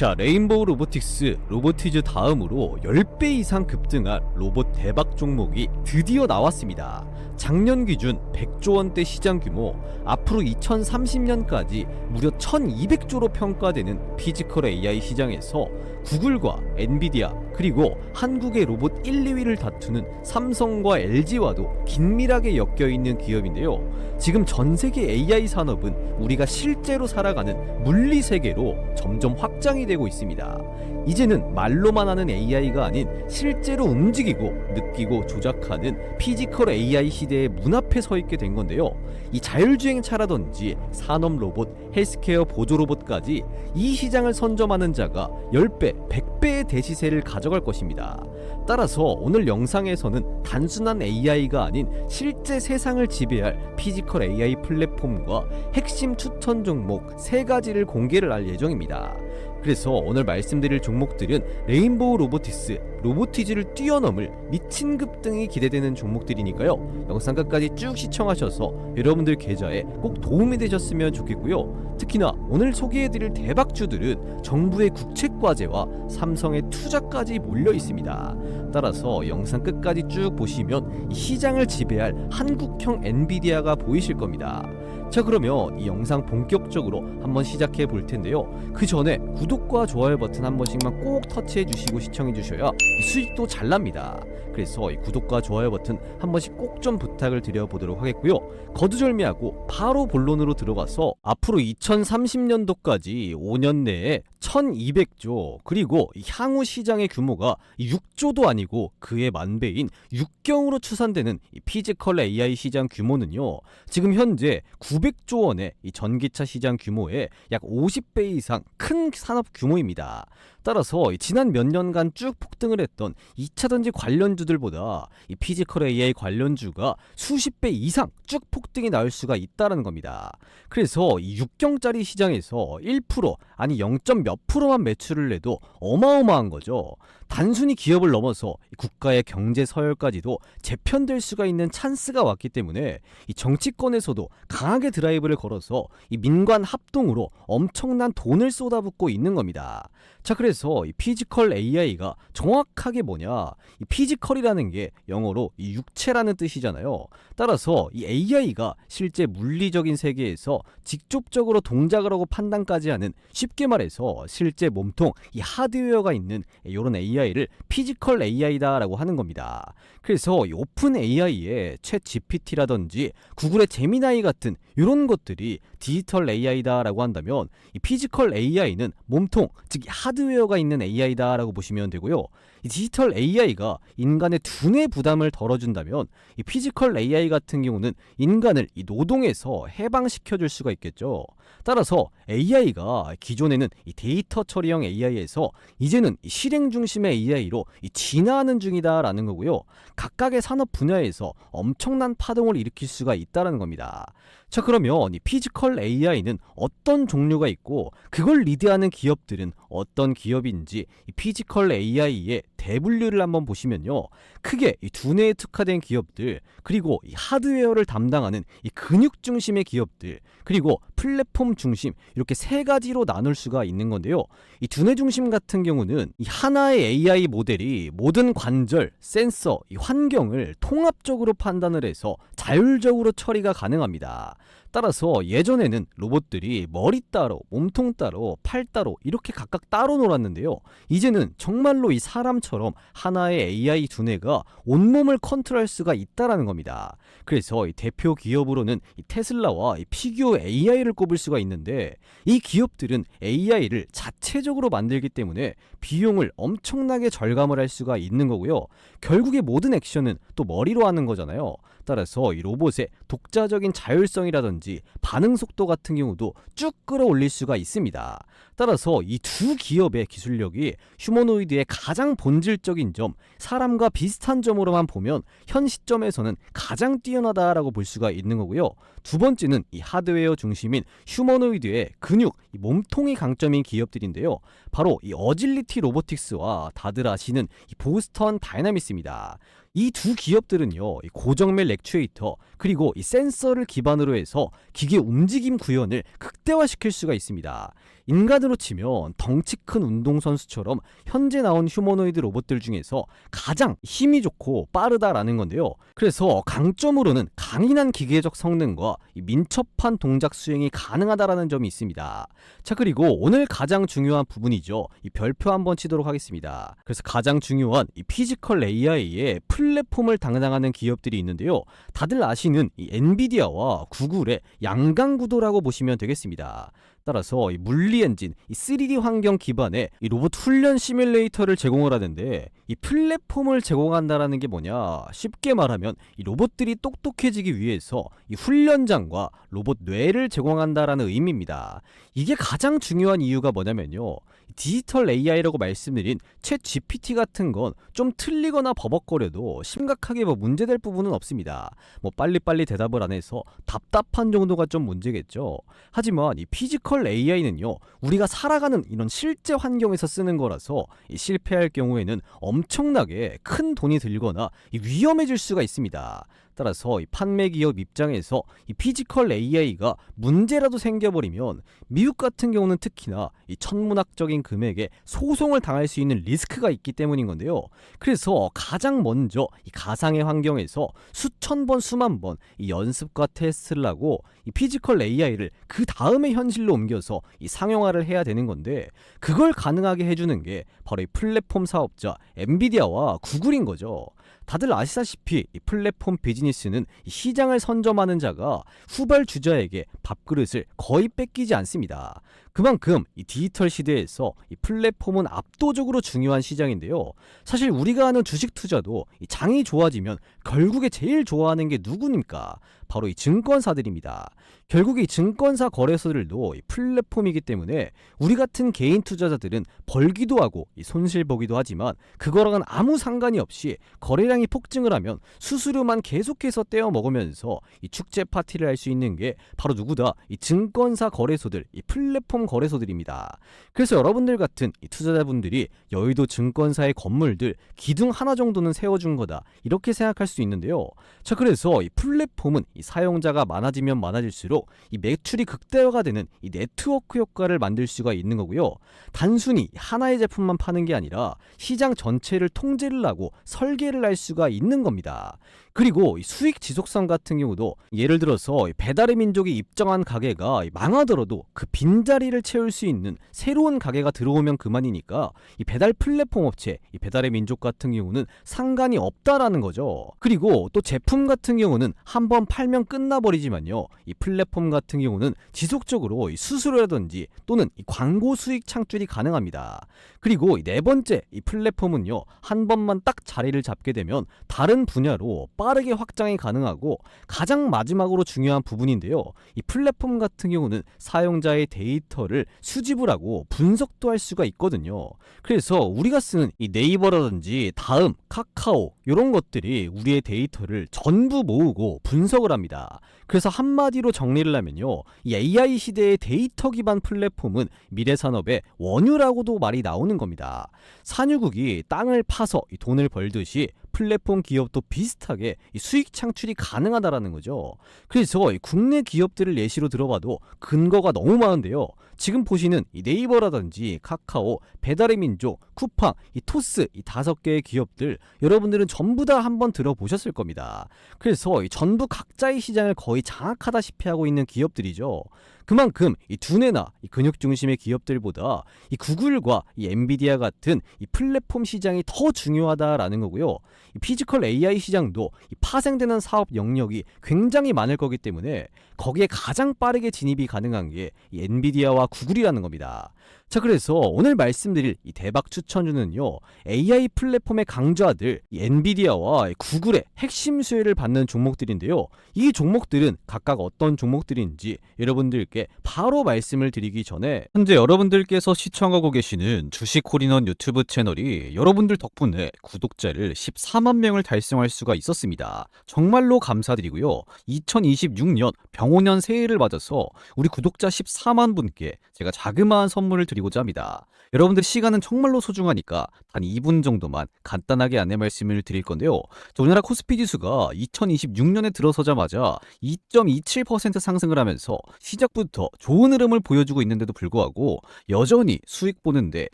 자, 레인보우 로보틱스, 로보티즈 다음으로 10배 이상 급등할 로봇 대박 종목이 드디어 나왔습니다. 작년 기준 100조 원대 시장 규모, 앞으로 2030년까지 무려 1200조로 평가되는 피지컬 AI 시장에서 구글과 엔비디아 그리고 한국의 로봇 1, 2위를 다투는 삼성과 LG와도 긴밀하게 엮여있는 기업인데요. 지금 전세계 AI 산업은 우리가 실제로 살아가는 물리 세계로 점점 확장이 되고 있습니다. 이제는 말로만 하는 AI가 아닌 실제로 움직이고 느끼고 조작하는 피지컬 AI 시대의 문 앞에 서 있게 된 건데요. 이 자율주행차라든지 산업 로봇, 헬스케어 보조 로봇까지 이 시장을 선점하는 자가 10배, 100배의 대시세를 가져갈 것입니다. 따라서 오늘 영상에서는 단순한 AI가 아닌 실제 세상을 지배할 피지컬 AI 플랫폼과 핵심 추천 종목 3가지를 공개를 할 예정입니다. 그래서 오늘 말씀드릴 종목들은 레인보우 로보틱스, 로보티즈를 뛰어넘을 미친 급등이 기대되는 종목들이니까요. 영상 끝까지 쭉 시청하셔서 여러분들 계좌에 꼭 도움이 되셨으면 좋겠고요. 특히나 오늘 소개해드릴 대박주들은 정부의 국책과제와 삼성의 투자까지 몰려 있습니다. 따라서 영상 끝까지 쭉 보시면 이 시장을 지배할 한국형 엔비디아가 보이실 겁니다. 자, 그러면 이 영상 본격적으로 한번 시작해 볼 텐데요. 그 전에 구독과 좋아요 버튼 한 번씩만 꼭 터치해 주시고 시청해 주셔야 이 수익도 잘 납니다. 그래서 이 구독과 좋아요 버튼 한 번씩 꼭 좀 부탁을 드려보도록 하겠고요. 거두절미하고 바로 본론으로 들어가서 앞으로 2030년도까지 5년 내에 1200조 그리고 향후 시장의 규모가 6조도 아니고 그의 만배인 6경으로 추산되는 이 피지컬 AI 시장 규모는요, 지금 현재 900조 원의 이 전기차 시장 규모의 약 50배 이상 큰 산업 규모입니다. 따라서 지난 몇 년간 쭉 폭등을 했던 2차전지 관련주들보다 이 피지컬 AI 관련주가 수십 배 이상 쭉 폭등이 나올 수가 있다는 겁니다. 그래서 이 6경짜리 시장에서 1% 아니 0. 몇 프로만 매출을 내도 어마어마한 거죠. 단순히 기업을 넘어서 국가의 경제 서열까지도 재편될 수가 있는 찬스가 왔기 때문에 이 정치권에서도 강하게 드라이브를 걸어서 이 민관 합동으로 엄청난 돈을 쏟아붓고 있는 겁니다. 자, 그래서 이 피지컬 AI가 정확하게 뭐냐? 이 피지컬이라는 게 영어로 이 육체라는 뜻이잖아요. 따라서 이 AI가 실제 물리적인 세계에서 직접적으로 동작을 하고 판단까지 하는, 쉽게 말해서 실제 몸통 이 하드웨어가 있는 이런 AI를 피지컬 AI다라고 하는 겁니다. 그래서 이 오픈 AI의 챗 GPT라든지 구글의 제미나이 같은 이런 것들이 디지털 AI다라고 한다면, 이 피지컬 AI는 몸통, 즉 하드웨어가 있는 AI다라고 보시면 되고요. 이 디지털 AI가 인간의 두뇌 부담을 덜어준다면, 이 피지컬 AI 같은 경우는 인간을 이 노동에서 해방시켜줄 수가 있겠죠. 따라서 AI가 기존에는 이 데이터 처리형 AI에서 이제는 이 실행 중심의 AI로 이 진화하는 중이다라는 거고요. 각각의 산업 분야에서 엄청난 파동을 일으킬 수가 있다는 겁니다. 자, 그러면 이 피지컬 AI는 어떤 종류가 있고 그걸 리드하는 기업들은 어떤 기업인지 이 피지컬 AI의 대분류를 한번 보시면요, 크게 이 두뇌에 특화된 기업들, 그리고 이 하드웨어를 담당하는 이 근육 중심의 기업들, 그리고 플랫폼 중심, 이렇게 3가지로 나눌 수가 있는 건데요. 이 두뇌 중심 같은 경우는 이 하나의 AI 모델이 모든 관절, 센서, 이 환경을 통합적으로 판단을 해서 자율적으로 처리가 가능합니다. 따라서 예전에는 로봇들이 머리 따로, 몸통 따로, 팔 따로 이렇게 각각 따로 놀았는데요. 이제는 정말로 이 사람처럼 하나의 AI 두뇌가 온몸을 컨트롤할 수가 있다라는 겁니다. 그래서 이 대표 기업으로는 이 테슬라와 이 피규어 AI를 꼽을 수가 있는데, 이 기업들은 AI를 자체적으로 만들기 때문에 비용을 엄청나게 절감을 할 수가 있는 거고요. 결국에 모든 액션은 또 머리로 하는 거잖아요. 따라서 이 로봇의 독자적인 자율성이라든지 반응 속도 같은 경우도 쭉 끌어올릴 수가 있습니다. 따라서 이 두 기업의 기술력이 휴머노이드의 가장 본질적인 점, 사람과 비슷한 점으로만 보면 현 시점에서는 가장 뛰어나다라고 볼 수가 있는 거고요. 두 번째는 이 하드웨어 중심인 휴머노이드의 근육, 이 몸통이 강점인 기업들인데요. 바로 이 어질리티 로보틱스와 다들 아시는 이 보스턴 다이나믹스입니다. 이 두 기업들은요, 고정맥 액추에이터 그리고 이 센서를 기반으로 해서 기계 움직임 구현을 극대화시킬 수가 있습니다. 인간으로 치면 덩치 큰 운동선수처럼 현재 나온 휴머노이드 로봇들 중에서 가장 힘이 좋고 빠르다라는 건데요. 그래서 강점으로는 강인한 기계적 성능과 이 민첩한 동작 수행이 가능하다라는 점이 있습니다. 자, 그리고 오늘 가장 중요한 부분이죠. 이 별표 한번 치도록 하겠습니다. 그래서 가장 중요한 이 피지컬 AI의 플랫폼을 담당하는 기업들이 있는데요. 다들 아시는 이 엔비디아와 구글의 양강구도라고 보시면 되겠습니다. 따라서 이 물리 엔진, 이 3D 환경 기반의 이 로봇 훈련 시뮬레이터를 제공을 하는데, 이 플랫폼을 제공한다라는 게 뭐냐? 쉽게 말하면 이 로봇들이 똑똑해지기 위해서 이 훈련장과 로봇 뇌를 제공한다라는 의미입니다. 이게 가장 중요한 이유가 뭐냐면요. 디지털 AI라고 말씀드린 챗 GPT 같은 건 좀 틀리거나 버벅거려도 심각하게 문제될 부분은 없습니다. 빨리빨리 대답을 안 해서 답답한 정도가 좀 문제겠죠. 하지만 이 피지컬 AI는요, 우리가 살아가는 이런 실제 환경에서 쓰는 거라서 실패할 경우에는 엄청나게 큰 돈이 들거나 위험해질 수가 있습니다. 따라서 이 판매 기업 입장에서 이 피지컬 AI가 문제라도 생겨버리면 미국 같은 경우는 특히나 이 천문학적인 금액에 소송을 당할 수 있는 리스크가 있기 때문인 건데요. 그래서 가장 먼저 이 가상의 환경에서 수천 번 수만 번 이 연습과 테스트를 하고 이 피지컬 AI를 그 다음에 현실로 옮겨서 이 상용화를 해야 되는 건데, 그걸 가능하게 해주는 게 바로 이 플랫폼 사업자 엔비디아와 구글인 거죠. 다들 아시다시피 이 플랫폼 비즈니스는 이 시장을 선점하는 자가 후발주자에게 밥그릇을 거의 뺏기지 않습니다. 그만큼 이 디지털 시대에서 이 플랫폼은 압도적으로 중요한 시장인데요. 사실 우리가 하는 주식 투자도 이 장이 좋아지면 결국에 제일 좋아하는 게 누구입니까? 바로 이 증권사들입니다. 결국에 이 증권사 거래소들도 이 플랫폼이기 때문에 우리 같은 개인 투자자들은 벌기도 하고 이 손실 보기도 하지만, 그거랑은 아무 상관이 없이 거래량이 폭증을 하면 수수료만 계속해서 떼어 먹으면서 이 축제 파티를 할 수 있는 게 바로 누구다? 이 증권사 거래소들, 이 플랫폼 거래소들입니다. 그래서 여러분들 같은 이 투자자분들이 여의도 증권사의 건물들 기둥 하나 정도는 세워준 거다, 이렇게 생각할 수 있는데요. 자, 그래서 이 플랫폼은 이 사용자가 많아지면 많아질수록 이 매출이 극대화가 되는 이 네트워크 효과를 만들 수가 있는 거고요. 단순히 하나의 제품만 파는 게 아니라 시장 전체를 통제를 하고 설계를 할 수가 있는 겁니다. 그리고 이 수익 지속성 같은 경우도, 예를 들어서 배달의 민족이 입점한 가게가 망하더라도 그 빈자리를 채울 수 있는 새로운 가게가 들어오면 그만이니까 이 배달 플랫폼 업체, 이 배달의 민족 같은 경우는 상관이 없다라는 거죠. 그리고 또 제품 같은 경우는 한번 팔면 끝나버리지만요, 이 플랫폼 같은 경우는 지속적으로 이 수수료라든지 또는 이 광고 수익 창출이 가능합니다. 그리고 네 번째, 이 플랫폼은요, 한 번만 딱 자리를 잡게 되면 다른 분야로 빠르게 확장이 가능하고, 가장 마지막으로 중요한 부분인데요, 이 플랫폼 같은 경우는 사용자의 데이터를 수집을 하고 분석도 할 수가 있거든요. 그래서 우리가 쓰는 이 네이버라든지 다음, 카카오 이런 것들이 우리의 데이터를 전부 모으고 분석을 합니다. 그래서 한마디로 정리를 하면요, 이 AI 시대의 데이터 기반 플랫폼은 미래 산업의 원유라고도 말이 나오는 겁니다. 산유국이 땅을 파서 이 돈을 벌듯이 플랫폼 기업도 비슷하게 이 수익 창출이 가능하다라는 거죠. 그래서 이 국내 기업들을 예시로 들어봐도 근거가 너무 많은데요. 지금 보시는 이 네이버라든지 카카오, 배달의 민족, 쿠팡, 이 토스, 이 5개의 기업들 여러분들은 전부 다 한번 들어보셨을 겁니다. 그래서 이 전부 각자의 시장을 거의 장악하다시피 하고 있는 기업들이죠. 그만큼 이 두뇌나 이 근육 중심의 기업들보다 이 구글과 이 엔비디아 같은 이 플랫폼 시장이 더 중요하다라는 거고요. 이 피지컬 AI 시장도 이 파생되는 사업 영역이 굉장히 많을 거기 때문에 거기에 가장 빠르게 진입이 가능한 게 이 엔비디아와 구글이라는 겁니다. 자, 그래서 오늘 말씀드릴 이 대박 추천주는요, AI 플랫폼의 강자들 이 엔비디아와 구글의 핵심 수혜를 받는 종목들인데요. 이 종목들은 각각 어떤 종목들인지 여러분들께 바로 말씀을 드리기 전에, 현재 여러분들께서 시청하고 계시는 주식콜인원 유튜브 채널이 여러분들 덕분에 구독자를 14만 명을 달성할 수가 있었습니다. 정말로 감사드리고요. 2026년 병오년 새해를 맞아서 우리 구독자 14만 분께 제가 자그마한 선물을 드리고 드리고자 합니다. 여러분들 시간은 정말로 소중하니까 단 2분 정도만 간단하게 안내 말씀을 드릴 건데요. 우리나라 코스피 지수가 2026년에 들어서자마자 2.27% 상승을 하면서 시작부터 좋은 흐름을 보여주고 있는데도 불구하고 여전히 수익 보는데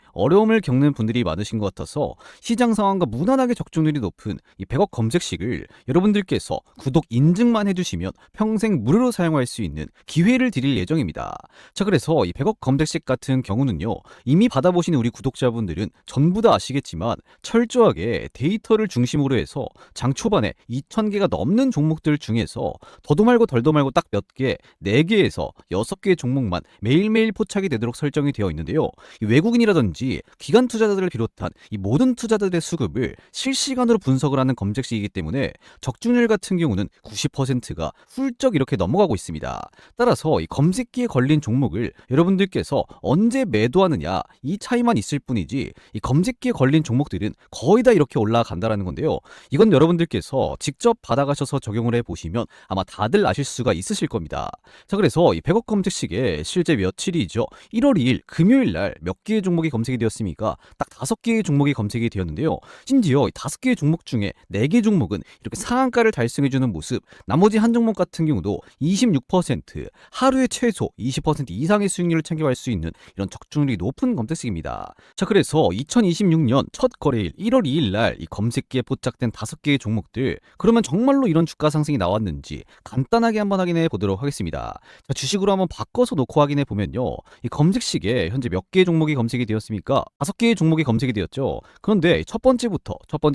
어려움을 겪는 분들이 많으신 것 같아서 시장 상황과 무난하게 적중률이 높은 이 100억 검색식을 여러분들께서 구독 인증만 해주시면 평생 무료로 사용할 수 있는 기회를 드릴 예정입니다. 자, 그래서 이 100억 검색식 같은 경우는요, 이미 받아보시는 우리 구독자분들은 전부 다 아시겠지만 철저하게 데이터를 중심으로 해서 장 초반에 2,000개가 넘는 종목들 중에서 더도 말고 덜도 말고 딱 몇 개, 4개에서 6개의 종목만 매일매일 포착이 되도록 설정이 되어 있는데요. 이 외국인이라든지 기관 투자자들을 비롯한 이 모든 투자자들의 수급을 실시간으로 분석을 하는 검색식이기 때문에 적중률 같은 경우는 90%가 훌쩍 이렇게 넘어가고 있습니다. 따라서 이 검색기에 걸린 종목을 여러분들께서 언제 매도하느냐 이 차이만 있을 뿐이지 이 검색기에 걸린 종목들은 거의 다 이렇게 올라간다라는 건데요. 이건 여러분들께서 직접 받아가셔서 적용을 해보시면 아마 다들 아실 수가 있으실 겁니다. 자, 그래서 이 100억 검색식에 실제 며칠이죠. 1월 2일 금요일 날 몇 개의 종목이 검색이 되었습니까? 딱 5개의 종목이 검색이 되었는데요. 심지어 5개의 종목 중에 4개 종목은 이렇게 상한가를 달성해주는 모습, 나머지 한 종목 같은 경우도 26%, 하루에 최소 20% 이상의 수익률을 챙겨갈 수 있는 이런 적중률이 높은 검색식입니다. 자, 그래서 2026년 첫 거래일 1월 2일 날 이 검색기에 포착된 5개의 종목들, 그러면 정말로 이런 주가 상승이 나왔는지 간단하게 한번 확인해 보도록 하겠습니다. 자, 주식으로 한번 바꿔서 놓고 확인해 보면요, 이 검색식에 현재 몇 개의 종목이 검색이 되었습니까? 5개의 종목이 검색이 되었죠. 그런데 첫 번째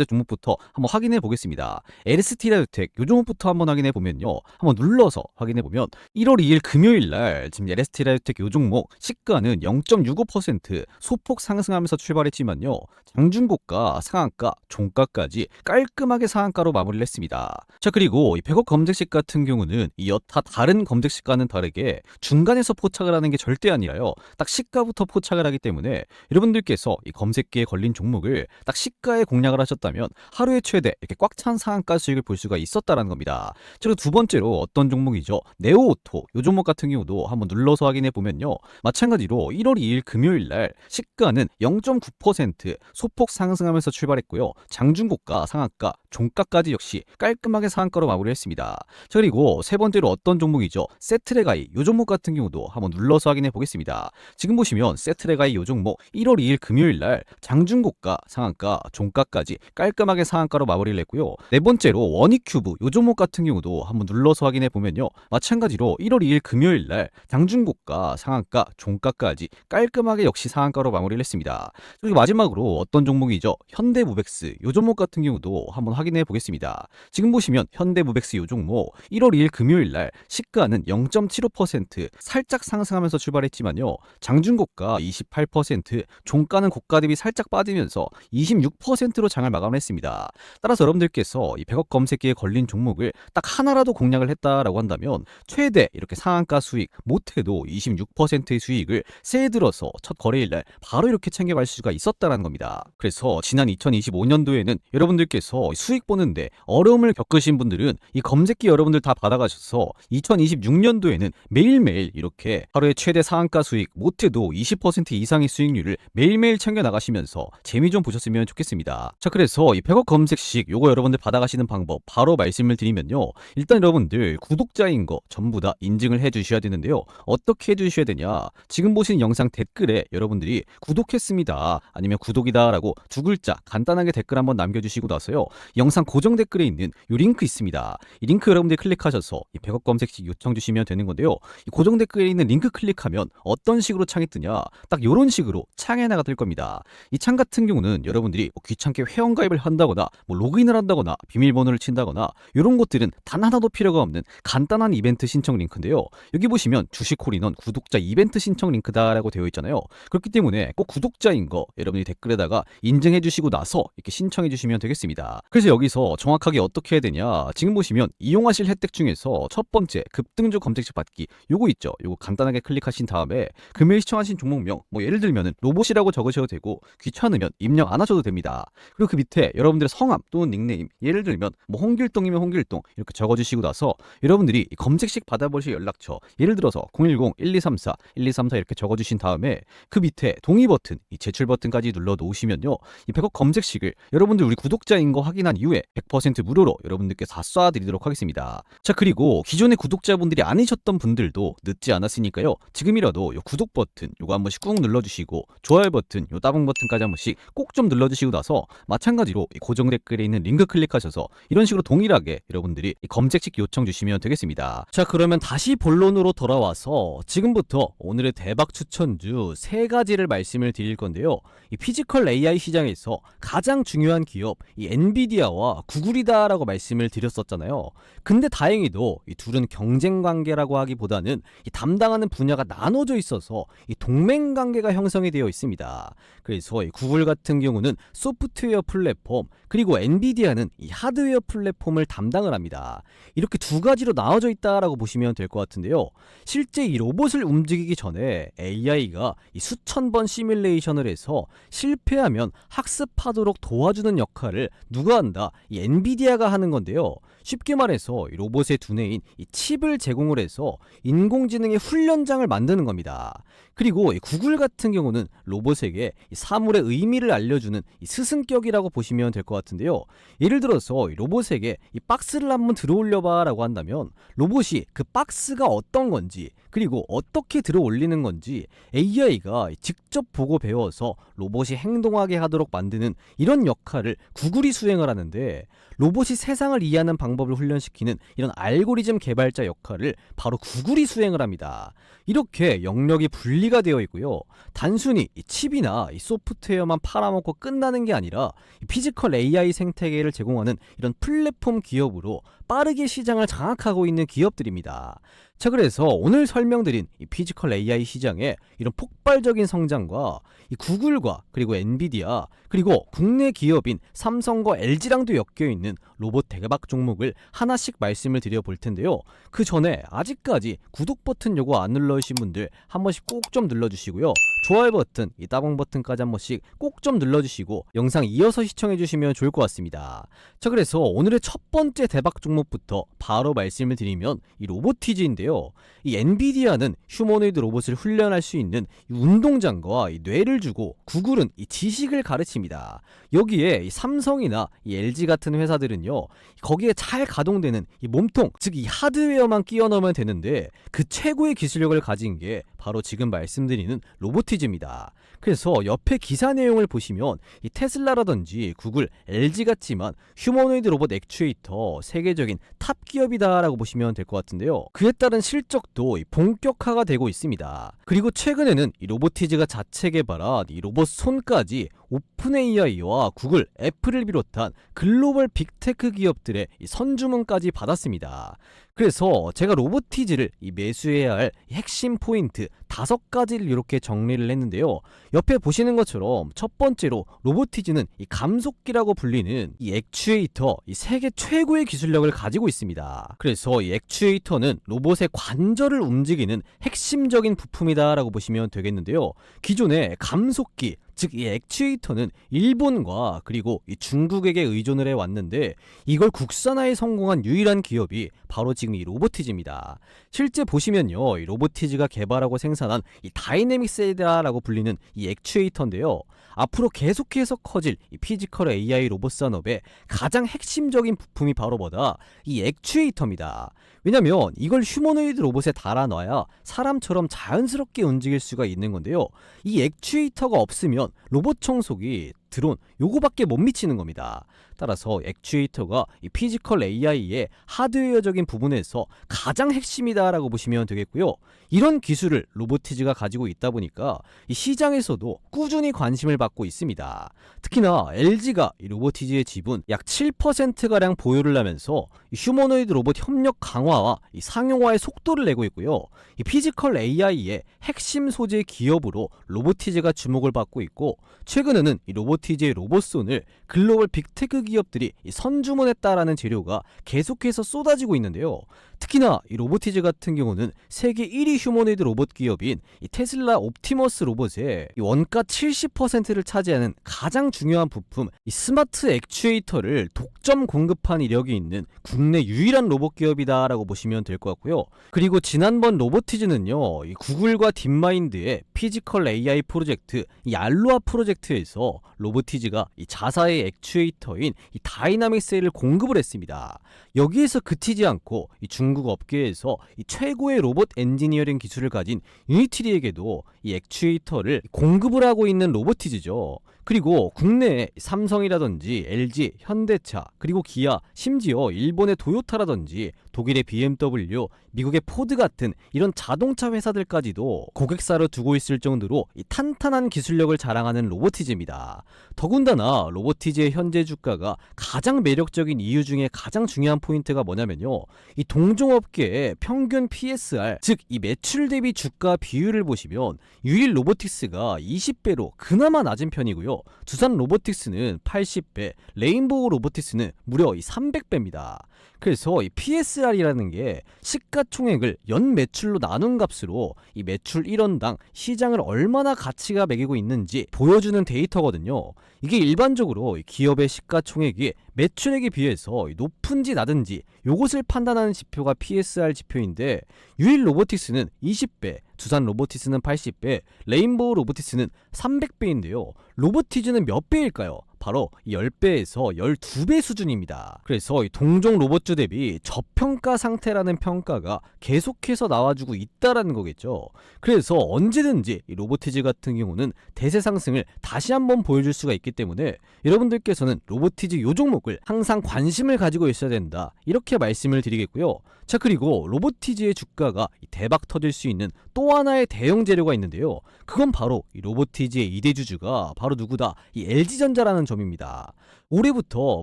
종목부터 한번 확인해 보겠습니다. LST라이오텍 이 종목부터 한번 확인해 보면요, 한번 눌러서 확인해 보면 1월 2일 금요일 날 지금 LST라이오텍 이 종목 시가는 0.65% 소폭 상승하면서 출발했지만요, 장중고가, 상한가, 종가까지 깔끔하게 상한가로 마무리를 했습니다. 자, 그리고 이 100억 검색식 같은 경우는 이 여타 다른 검색식과는 다르게 중간에서 포착을 하는 게 절대 아니라요, 딱 시가부터 포착을 하기 때문에 여러분들께서 이 검색기에 걸린 종목을 딱 시가에 공략을 하셨다면 하루에 최대 이렇게 꽉 찬 상한가 수익을 볼 수가 있었다라는 겁니다. 그리고 두 번째로 어떤 종목이죠? 네오오토 이 종목 같은 경우도 한번 눌러서 확인해 보면요, 마찬가지로 1월 2일 금요일 날 시가는 0.9% 소폭 상승하면서 출발했고요. 장중고가, 상한가, 종가까지 역시 깔끔하게 상한가로 마무리했습니다. 자, 그리고 세 번째로 어떤 종목이죠? 세트레가이 이 종목 같은 경우도 한번 눌러서 확인해 보겠습니다. 지금 보시면 세트레가이 이 종목 1월 2일 금요일 날 장중고가, 상한가, 종가까지 깔끔하게 상한가로 마무리를 했고요. 네 번째로 원익큐브 이 종목 같은 경우도 한번 눌러서 확인해 보면요, 마찬가지로 1월 2일 금요일 날 장중고가, 상한가, 종가까지 깔끔하게 역시 상한가로 마무리를 했습니다. 그리고 마지막으로 어떤 종목이죠? 현대무벡스 이 종목 같은 경우도 한번 확인해 보겠습니다. 지금 보시면 현대무벡스 이 종목 1월 2일 금요일 날 시가는 0.75% 살짝 상승하면서 출발했지만요, 장중고가 28%, 종가는 고가 대비 살짝 빠지면서 26%로 장을 마감했습니다. 따라서 여러분들께서 이 100억 검색기에 걸린 종목을 딱 하나라도 공략을 했다라고 한다면 최대 이렇게 상한가 수익, 못해도 26%의 수익을 새해 들어서 첫 거래일 날 바로 이렇게 챙겨갈 수가 있었다는 겁니다. 그래서 지난 2025년도에는 여러분들께서 수익 보는데 어려움을 겪으신 분들은 이 검색기 여러분들 다 받아가셔서 2026년도에는 매일매일 이렇게 하루에 최대 상한가 수익, 못해도 20% 이상의 수익률을 매일매일 챙겨 나가시면서 재미 좀 보셨으면 좋겠습니다. 자, 그래서 이 100억 검색식 요거 여러분들 받아가시는 방법 바로 말씀을 드리면요, 일단 여러분들 구독자인 거 전부 다 인증을 해 주셔야 되는데요, 어떻게 해 주셔야 되냐, 지금 보시는 영상 댓글에 여러분들이 구독했습니다 아니면 구독이다 라고 두 글자 간단하게 댓글 한번 남겨주시고 나서요, 영상 고정 댓글에 있는 이 링크 있습니다. 이 링크 여러분들이 클릭하셔서 이 100억 검색식 요청 주시면 되는 건데요, 이 고정 댓글에 있는 링크 클릭하면 어떤 식으로 창이 뜨냐, 딱 이런 식으로 창에 하나가 뜰 겁니다. 이 창 같은 경우는 여러분들이 뭐 귀찮게 회원가입을 한다거나 뭐 로그인을 한다거나 비밀번호를 친다거나 이런 것들은 단 하나도 필요가 없는 간단한 이벤트 신청 링크인데요, 여기 보시면 주식콜인원 구독자 이벤트 신청 링크다라고 되어 있잖아요. 그렇기 때문에 꼭 구독자인 거 여러분이 댓글에다가 인증해 주시고 나서 이렇게 신청해 주시면 되겠습니다. 그래서 여기서 정확하게 어떻게 해야 되냐, 지금 보시면 이용하실 혜택 중에서 첫 번째 급등주 검색식 받기 요거 있죠. 요거 간단하게 클릭하신 다음에 금일 시청하신 종목명 뭐 예를 들면은 로봇이라고 적으셔도 되고 귀찮으면 입력 안 하셔도 됩니다. 그리고 그 밑에 여러분들의 성함 또는 닉네임 예를 들면 뭐 홍길동이면 홍길동 이렇게 적어주시고 나서 여러분들이 검색식 받아보실 연락처 예를 들어서 010-1234-1234 이렇게 적어주신 다음에 그 밑에 동의 버튼 이 제출 버튼까지 눌러 놓으시면요, 이 100억 검색식을 여러분들 우리 구독자인 거 확인한 이후에 100% 무료로 여러분들께 다 쏴드리도록 하겠습니다. 자, 그리고 기존의 구독자분들이 아니셨던 분들도 늦지 않았으니까요, 지금이라도 요 구독 버튼 요거 한 번씩 꾹 눌러주시고 좋아요 버튼 요 따봉 버튼까지 한 번씩 꼭 좀 눌러주시고 나서 마찬가지로 이 고정 댓글에 있는 링크 클릭하셔서 이런 식으로 동일하게 여러분들이 이 검색식 요청 주시면 되겠습니다. 자, 그러면 다시 본론으로 돌아와서 지금부터 오늘의 대박 추천주 3가지를 말씀을 드릴 건데요, 이 피지컬 AI 시장에서 가장 중요한 기업 이 엔비디아와 구글이다라고 말씀을 드렸었잖아요. 근데 다행히도 이 둘은 경쟁 관계라고 하기보다는 이 담당하는 분야가 나눠져 있어서 이 동맹 관계가 형성이 되어 있습니다. 그래서 이 구글 같은 경우는 소프트웨어 플랫폼, 그리고 엔비디아는 이 하드웨어 플랫폼을 담당을 합니다. 이렇게 두 가지로 나눠져 있다라고 보시면 될 것 같은데요, 실제 이 로봇을 움직이기 전에 AI가 이 수천 번 시뮬레이션을 해서 실패하면 학습하도록 도와주는 역할을 누가 한다? 이 엔비디아가 하는 건데요. 쉽게 말해서 이 로봇의 두뇌인 이 칩을 제공을 해서 인공지능의 훈련장을 만드는 겁니다. 그리고 이 구글 같은 경우는 로봇에게 이 사물의 의미를 알려주는 이 스승격이라고 보시면 될 것 같은데요. 예를 들어서 이 로봇에게 이 박스를 한번 들어올려봐 라고 한다면 로봇이 그 박스가 어떤 건지 그리고 어떻게 들어 올리는 건지 AI가 직접 보고 배워서 로봇이 행동하게 하도록 만드는 이런 역할을 구글이 수행을 하는데, 로봇이 세상을 이해하는 방법을 훈련시키는 이런 알고리즘 개발자 역할을 바로 구글이 수행을 합니다. 이렇게 영역이 분리가 되어 있고요, 단순히 이 칩이나 이 소프트웨어만 팔아먹고 끝나는 게 아니라 이 피지컬 AI 생태계를 제공하는 이런 플랫폼 기업으로 빠르게 시장을 장악하고 있는 기업들입니다. 자, 그래서 오늘 설명드린 이 피지컬 AI 시장의 이런 폭발적인 성장과 이 구글과 그리고 엔비디아 그리고 국내 기업인 삼성과 LG랑도 엮여있는 로봇 대박 종목을 하나씩 말씀을 드려볼 텐데요, 그 전에 아직까지 구독 버튼 요거 안 눌러주신 분들 한 번씩 꼭 좀 눌러주시고요, 좋아요 버튼 이 따봉 버튼까지 한 번씩 꼭 좀 눌러주시고 영상 이어서 시청해주시면 좋을 것 같습니다. 자, 그래서 오늘의 첫 번째 대박 종목부터 바로 말씀을 드리면 이 로보티즈인데요, 이 엔비디아는 휴머노이드 로봇을 훈련할 수 있는 이 운동장과 이 뇌를 주고 구글은 이 지식을 가르칩니다. 여기에 이 삼성이나 이 LG 같은 회사들은요, 거기에 잘 가동되는 이 몸통, 즉 이 하드웨어만 끼워 넣으면 되는데 그 최고의 기술력을 가진 게 바로 지금 말씀드리는 로보티즈입니다. 그래서 옆에 기사 내용을 보시면 이 테슬라라든지 구글, LG 같지만 휴머노이드 로봇 액추에이터 세계적인 탑 기업이다라고 보시면 될 것 같은데요, 그에 따른 실적도 본격화가 되고 있습니다. 그리고 최근에는 이 로보티즈가 자체 개발한 이 로봇 손까지 오픈 AI와 구글, 애플을 비롯한 글로벌 빅테크 기업들의 이 선주문까지 받았습니다. 그래서 제가 로보티즈를 이 매수해야 할 핵심 포인트 5가지를 이렇게 정리를 했는데요, 옆에 보시는 것처럼 첫 번째로 로보티즈는 이 감속기라고 불리는 이 액추에이터 이 세계 최고의 기술력을 가지고 있습니다. 그래서 이 액추에이터는 로봇의 관절을 움직이는 핵심적인 부품이다 라고 보시면 되겠는데요, 기존의 감속기 즉 이 액추에이터는 일본과 그리고 이 중국에게 의존을 해왔는데 이걸 국산화에 성공한 유일한 기업이 바로 지금 이 로보티즈입니다. 실제 보시면요, 이 로보티즈가 개발하고 생산한 이 다이내믹 셀이라고 불리는 이 액추에이터인데요, 앞으로 계속해서 커질 이 피지컬 AI 로봇 산업의 가장 핵심적인 부품이 바로 뭐다? 이 액추에이터입니다. 왜냐면 이걸 휴머노이드 로봇에 달아놔야 사람처럼 자연스럽게 움직일 수가 있는 건데요, 이 액추에이터가 없으면 로봇 청소기, 드론 요거밖에 못 미치는 겁니다. 따라서 액추에이터가 이 피지컬 AI의 하드웨어적인 부분에서 가장 핵심이다라고 보시면 되겠고요, 이런 기술을 로보티즈가 가지고 있다 보니까 이 시장에서도 꾸준히 관심을 받고 있습니다. 특히나 LG가 이 로보티즈의 지분 약 7%가량 보유를 하면서 이 휴머노이드 로봇 협력 강화와 이 상용화의 속도를 내고 있고요, 이 피지컬 AI의 핵심 소재 기업으로 로보티즈가 주목을 받고 있고, 최근에는 이 로보티즈의 로봇손을 글로벌 빅테크 스마트 기업들이 이 선주문했다라는 재료가 계속해서 쏟아지고 있는데요. 특히나 이 로보티즈 같은 경우는 세계 1위 휴머노이드 로봇 기업인 이 테슬라 옵티머스 로봇의 이 원가 70%를 차지하는 가장 중요한 부품 이 스마트 액추에이터를 독점 공급한 이력이 있는 국내 유일한 로봇 기업이다라고 보시면 될 것 같고요. 그리고 지난번 로보티즈는요, 이 구글과 딥마인드의 피지컬 AI 프로젝트 이 알로하 프로젝트에서 로보티즈가 이 자사의 액추에이터인 이 다이나믹 셀을 공급을 했습니다. 여기에서 그치지 않고 이 중국 업계에서 이 최고의 로봇 엔지니어링 기술을 가진 유니트리에게도 이 액추에이터를 공급을 하고 있는 로보티즈죠. 그리고 국내에 삼성이라든지 LG, 현대차, 그리고 기아, 심지어 일본의 도요타라든지 독일의 BMW, 미국의 포드 같은 이런 자동차 회사들까지도 고객사로 두고 있을 정도로 이 탄탄한 기술력을 자랑하는 로보티즈입니다. 더군다나 로보티즈의 현재 주가가 가장 매력적인 이유 중에 가장 중요한 포인트가 뭐냐면요, 이 동종업계의 평균 PSR, 즉 이 매출 대비 주가 비율을 보시면 유일 로보틱스가 20배로 그나마 낮은 편이고요, 두산 로보틱스는 80배, 레인보우 로보틱스는 무려 이 300배입니다. 그래서 이 PSR이라는 게 시가총액을 연 매출로 나눈 값으로 이 매출 1원당 시장을 얼마나 가치가 매기고 있는지 보여주는 데이터거든요. 이게 일반적으로 기업의 시가총액이 매출액에 비해서 높은지 낮은지 요것을 판단하는 지표가 PSR 지표인데, 유일 로보틱스는 20배, 두산 로보틱스는 80배, 레인보우 로보틱스는 300배인데요. 로보티즈는 몇 배일까요? 바로 10배에서 12배 수준입니다. 그래서 동종 로봇주 대비 저평가 상태라는 평가가 계속해서 나와주고 있다라는 거겠죠. 그래서 언제든지 이 로보티즈 같은 경우는 대세 상승을 다시 한번 보여줄 수가 있기 때문에 여러분들께서는 로보티즈 요 종목을 항상 관심을 가지고 있어야 된다, 이렇게 말씀을 드리겠고요. 자, 그리고 로보티즈의 주가가 대박 터질 수 있는 또 하나의 대형 재료가 있는데요. 그건 바로 이 로보티즈의 2대 주주가 바로 누구다? 이 LG전자라는 점입니다. 올해부터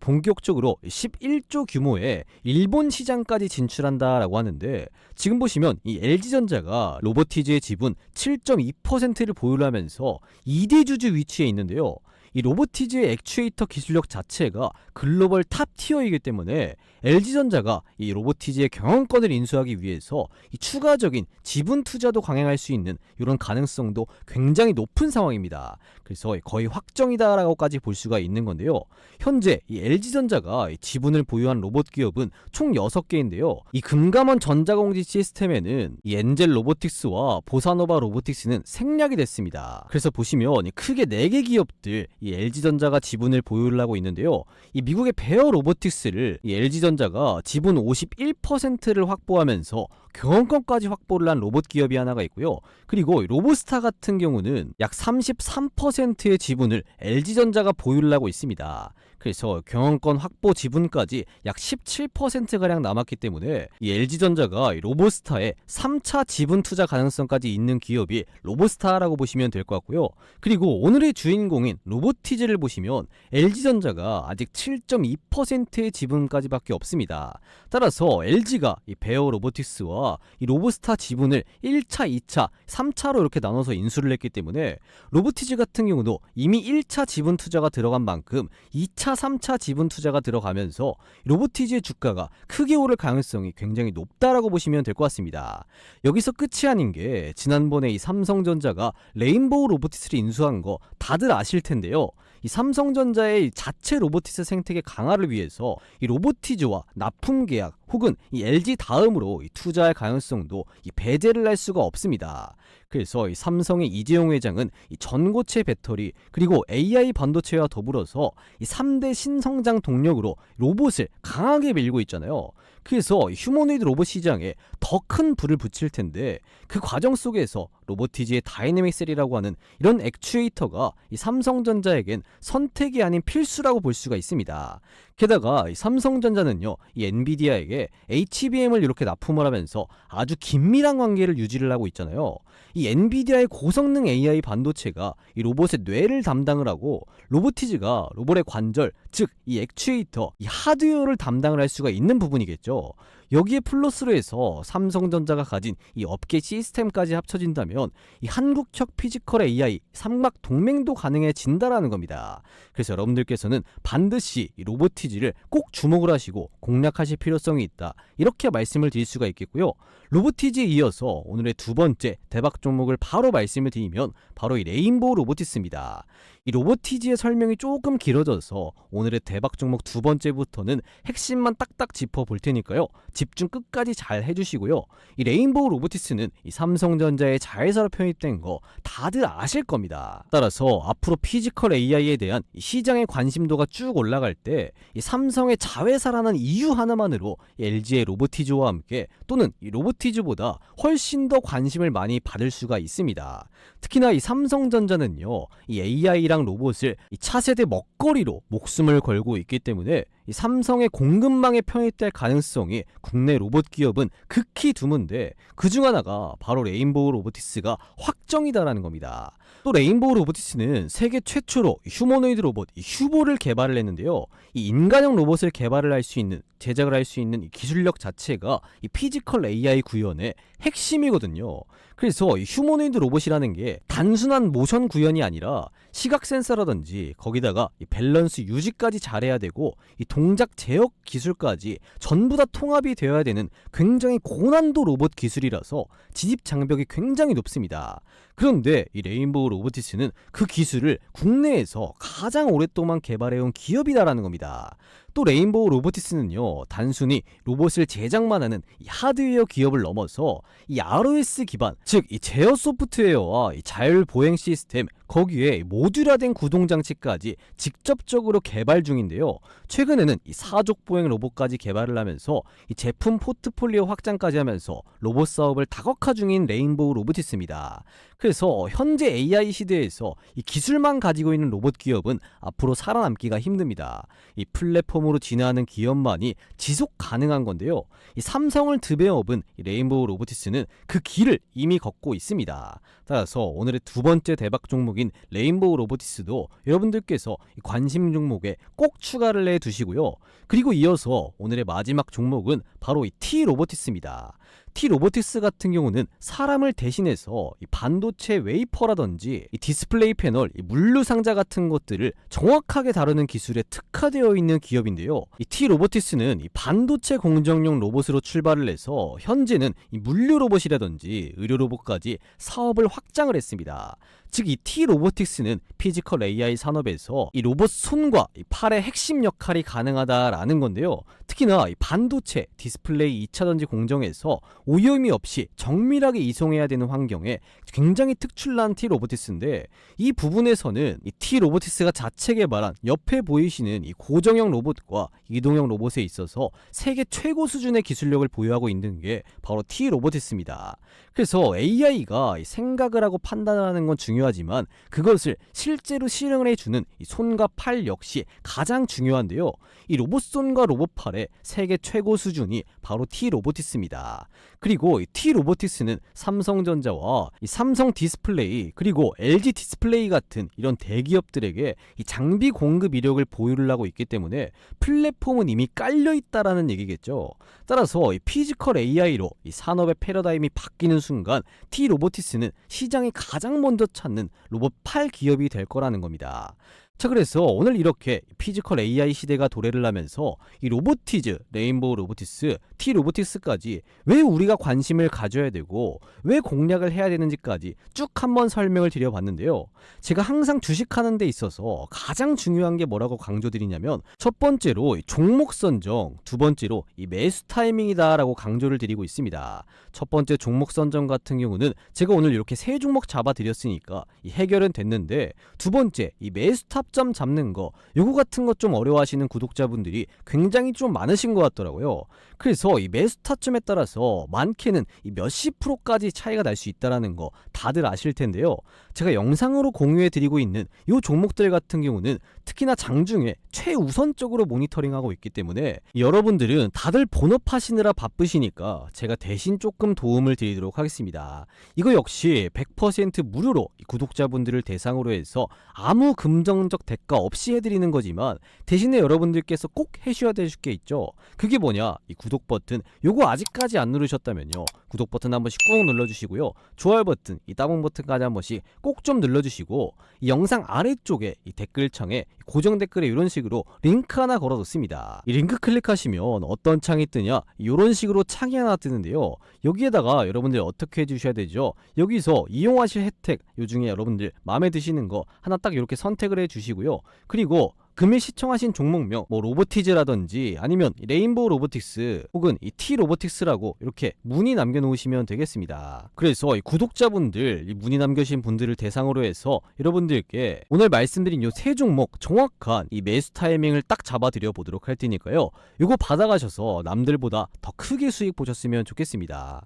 본격적으로 11조 규모의 일본 시장까지 진출한다라고 하는데, 지금 보시면 이 LG전자가 로보티즈의 지분 7.2%를 보유하면서 2대 주주 위치에 있는데요. 이 로보티즈의 액추에이터 기술력 자체가 글로벌 탑 티어이기 때문에 LG전자가 이 로보티즈의 경영권을 인수하기 위해서 이 추가적인 지분 투자도 강행할 수 있는 이런 가능성도 굉장히 높은 상황입니다. 그래서 거의 확정이다라고까지 볼 수가 있는 건데요. 현재 이 LG전자가 지분을 보유한 로봇 기업은 총 6개인데요. 이 금감원 전자공지 시스템에는 이 엔젤 로보틱스와 보사노바 로보틱스는 생략이 됐습니다. 그래서 보시면 크게 4개 기업들 이 LG전자가 지분을 보유를 하고 있는데요. 이 미국의 베어 로보틱스를 이 LG전자가 지분 51%를 확보하면서 경영권까지 확보를 한 로봇 기업이 하나가 있고요. 그리고 로보스타 같은 경우는 약 33%의 지분을 LG전자가 보유를 하고 있습니다. 그래서 경영권 확보 지분까지 약 17%가량 남았기 때문에 이 LG전자가 로보스타의 3차 지분 투자 가능성까지 있는 기업이 로보스타라고 보시면 될 것 같고요. 그리고 오늘의 주인공인 로보티즈를 보시면 LG전자가 아직 7.2%의 지분까지밖에 없습니다. 따라서 LG가 이 베어 로보틱스와 이 로보스타 지분을 1차, 2차, 3차로 이렇게 나눠서 인수를 했기 때문에 로보티즈 같은 경우도 이미 1차 지분 투자가 들어간 만큼 2차, 3차 지분 투자가 들어가면서 로보티즈의 주가가 크게 오를 가능성이 굉장히 높다라고 보시면 될 것 같습니다. 여기서 끝이 아닌 게 지난번에 이 삼성전자가 레인보우 로보틱스를 인수한 거 다들 아실 텐데요. 이 삼성전자의 자체 로보틱스 생태계 강화를 위해서 이 로보티즈와 납품 계약 혹은 이 LG 다음으로 이 투자할 가능성도 이 배제를 할 수가 없습니다. 그래서 이 삼성의 이재용 회장은 이 전고체 배터리 그리고 AI 반도체와 더불어서 이 3대 신성장 동력으로 로봇을 강하게 밀고 있잖아요. 그래서 휴머노이드 로봇 시장에 더 큰 불을 붙일 텐데, 그 과정 속에서 로보티즈의 다이내믹 셀이라고 하는 이런 액추에이터가 이 삼성전자에겐 선택이 아닌 필수라고 볼 수가 있습니다. 게다가 이 삼성전자는요, 이 엔비디아에게 HBM을 이렇게 납품을 하면서 아주 긴밀한 관계를 유지를 하고 있잖아요. 이 엔비디아의 고성능 AI 반도체가 이 로봇의 뇌를 담당을 하고, 로보티즈가 로봇의 관절, 즉 이 액추에이터, 이 하드웨어를 담당을 할 수가 있는 부분이겠죠. 여기에 플러스로 해서 삼성전자가 가진 이 업계 시스템까지 합쳐진다면 이 한국형 피지컬 AI 삼각 동맹도 가능해진다라는 겁니다. 그래서 여러분들께서는 반드시 이 로보티즈를 꼭 주목을 하시고 공략하실 필요성이 있다, 이렇게 말씀을 드릴 수가 있겠고요. 로보티즈에 이어서 오늘의 두 번째 대박 종목을 바로 말씀을 드리면 바로 이 레인보우 로보티스입니다. 이 로보티즈의 설명이 조금 길어져서 오늘의 대박 종목 두 번째부터는 핵심만 딱딱 짚어볼 테니까요, 집중 끝까지 잘 해주시고요. 이 레인보우 로보티스는 이 삼성전자의 자회사로 편입된 거 다들 아실 겁니다. 따라서 앞으로 피지컬 AI에 대한 이 시장의 관심도가 쭉 올라갈 때 이 삼성의 자회사라는 이유 하나만으로 이 LG의 로보티즈와 함께 또는 이 로보티즈보다 훨씬 더 관심을 많이 받을 수가 있습니다. 특히나 이 삼성전자는요, 이 AI랑 로봇을 이 차세대 먹거리로 목숨을 걸고 있기 때문에 이 삼성의 공급망에 편입될 가능성이 국내 로봇 기업은 극히 드문데, 그중 하나가 바로 레인보우 로보티스가 확정이다라는 겁니다. 또 레인보우 로보티스는 세계 최초로 휴머노이드 로봇 휴보를 개발을 했는데요. 이 인간형 로봇을 개발을 할 수 있는, 제작을 할 수 있는 이 기술력 자체가 이 피지컬 AI 구현의 핵심이거든요. 그래서 이 휴머노이드 로봇이라는 게 단순한 모션 구현이 아니라 시각 센서라든지 거기다가 이 밸런스 유지까지 잘해야 되고 이 동작 제어 기술까지 전부 다 통합이 되어야 되는 굉장히 고난도 로봇 기술이라서 진입 장벽이 굉장히 높습니다. 그런데 이 레인보우 로보티스는 그 기술을 국내에서 가장 오랫동안 개발해온 기업이다라는 겁니다. 또 레인보우 로보티스는요, 단순히 로봇을 제작만 하는 이 하드웨어 기업을 넘어서 이 ROS 기반, 즉 이 제어 소프트웨어와 이 자율 보행 시스템, 거기에 모듈화된 구동 장치까지 직접적으로 개발 중인데요. 최근에는 이 사족 보행 로봇까지 개발을 하면서 이 제품 포트폴리오 확장까지 하면서 로봇 사업을 다각화 중인 레인보우 로보티스입니다. 그래서 현재 AI 시대에서 이 기술만 가지고 있는 로봇 기업은 앞으로 살아남기가 힘듭니다. 이 플랫폼으로 진화하는 기업만이 지속 가능한 건데요. 이 삼성을 드배업은 이 레인보우 로보티스는 그 길을 이미 걷고 있습니다. 따라서 오늘의 두 번째 대박 종목인 레인보우 로보티스도 여러분들께서 관심 종목에 꼭 추가를 해 두시고요. 그리고 이어서 오늘의 마지막 종목은 바로 이 T-로보티스입니다. T-로보티스 같은 경우는 사람을 대신해서 이 반도체 웨이퍼라든지 이 디스플레이 패널, 이 물류 상자 같은 것들을 정확하게 다루는 기술에 특화되어 있는 기업인데요. 이 T-로보티스는 이 반도체 공정용 로봇으로 출발을 해서 현재는 이 물류 로봇이라든지 의료 로봇까지 사업을 확장을 했습니다. 즉 이 T-로보틱스는 피지컬 AI 산업에서 이 로봇 손과 이 팔의 핵심 역할이 가능하다라는 건데요. 특히나 이 반도체, 디스플레이 2차전지 공정에서 오염이 없이 정밀하게 이송해야 되는 환경에 굉장히 특출난 T-로보틱스인데, 이 부분에서는 이 T-로보틱스가 자체 개발한 옆에 보이시는 이 고정형 로봇과 이동형 로봇에 있어서 세계 최고 수준의 기술력을 보유하고 있는 게 바로 T-로보틱스입니다. 그래서 AI가 생각을 하고 판단하는 건 중요하지만 그것을 실제로 실행을 해주는 이 손과 팔 역시 가장 중요한데요. 이 로봇손과 로봇팔의 세계 최고 수준이 바로 T-로보티스입니다. 그리고 이 T-로보티스는 삼성전자와 이 삼성 디스플레이 그리고 LG 디스플레이 같은 이런 대기업들에게 이 장비 공급 이력을 보유를 하고 있기 때문에 플랫폼은 이미 깔려 있다라는 얘기겠죠. 따라서 이 피지컬 AI로 이 산업의 패러다임이 바뀌는 순간 T-로보티스는 시장이 가장 먼저 찾는 로봇팔 기업이 될 거라는 겁니다. 자, 그래서 오늘 이렇게 피지컬 AI 시대가 도래를 하면서 이 로보티즈, 레인보우 로보티스, T-로보티스까지 왜 우리가 관심을 가져야 되고 왜 공략을 해야 되는지까지 쭉 한번 설명을 드려봤는데요. 제가 항상 주식하는 데 있어서 가장 중요한 게 뭐라고 강조드리냐면, 첫 번째로 종목 선정, 두 번째로 이 매수 타이밍이다 라고 강조를 드리고 있습니다. 첫 번째 종목 선정 같은 경우는 제가 오늘 이렇게 세 종목 잡아드렸으니까 이 해결은 됐는데, 두 번째 이 매수 탑점 잡는 거, 요거 같은 거 좀 어려워하시는 구독자분들이 굉장히 좀 많으신 것 같더라고요. 그래서 이 매수 타점에 따라서 많게는 이 몇십 프로까지 차이가 날 수 있다라는 거 다들 아실 텐데요. 제가 영상으로 공유해 드리고 있는 요 종목들 같은 경우는 특히나 장중에 최우선적으로 모니터링하고 있기 때문에 여러분들은 다들 본업하시느라 바쁘시니까 제가 대신 조금 도움을 드리도록 하겠습니다. 이거 역시 100% 무료로 구독자분들을 대상으로 해서 아무 금전적 대가 없이 해드리는 거지만, 대신에 여러분들께서 꼭 해주셔야 될 게 있죠. 그게 뭐냐, 이 구독 버튼 버튼 요거 아직까지 안 누르셨다면요, 구독 버튼 한 번씩 꾹 눌러주시고요, 좋아요 버튼, 이 따봉 버튼까지 한 번씩 꼭 좀 눌러주시고, 이 영상 아래쪽에 이 댓글창에 고정 댓글에 이런 식으로 링크 하나 걸어뒀습니다. 이 링크 클릭하시면 어떤 창이 뜨냐, 이런 식으로 창이 하나 뜨는데요, 여기에다가 여러분들 어떻게 해주셔야 되죠? 여기서 이용하실 혜택, 요 중에 여러분들 마음에 드시는 거 하나 딱 이렇게 선택을 해주시고요, 그리고 금일 시청하신 종목명 뭐 로보티즈라든지 아니면 레인보우 로보틱스 혹은 이 T 로보틱스라고 이렇게 문의 남겨놓으시면 되겠습니다. 그래서 이 구독자분들, 이 문의 남겨주신 분들을 대상으로 해서 여러분들께 오늘 말씀드린 요 세 종목 정확한 이 매수 타이밍을 딱 잡아드려 보도록 할 테니까요, 요거 받아가셔서 남들보다 더 크게 수익 보셨으면 좋겠습니다.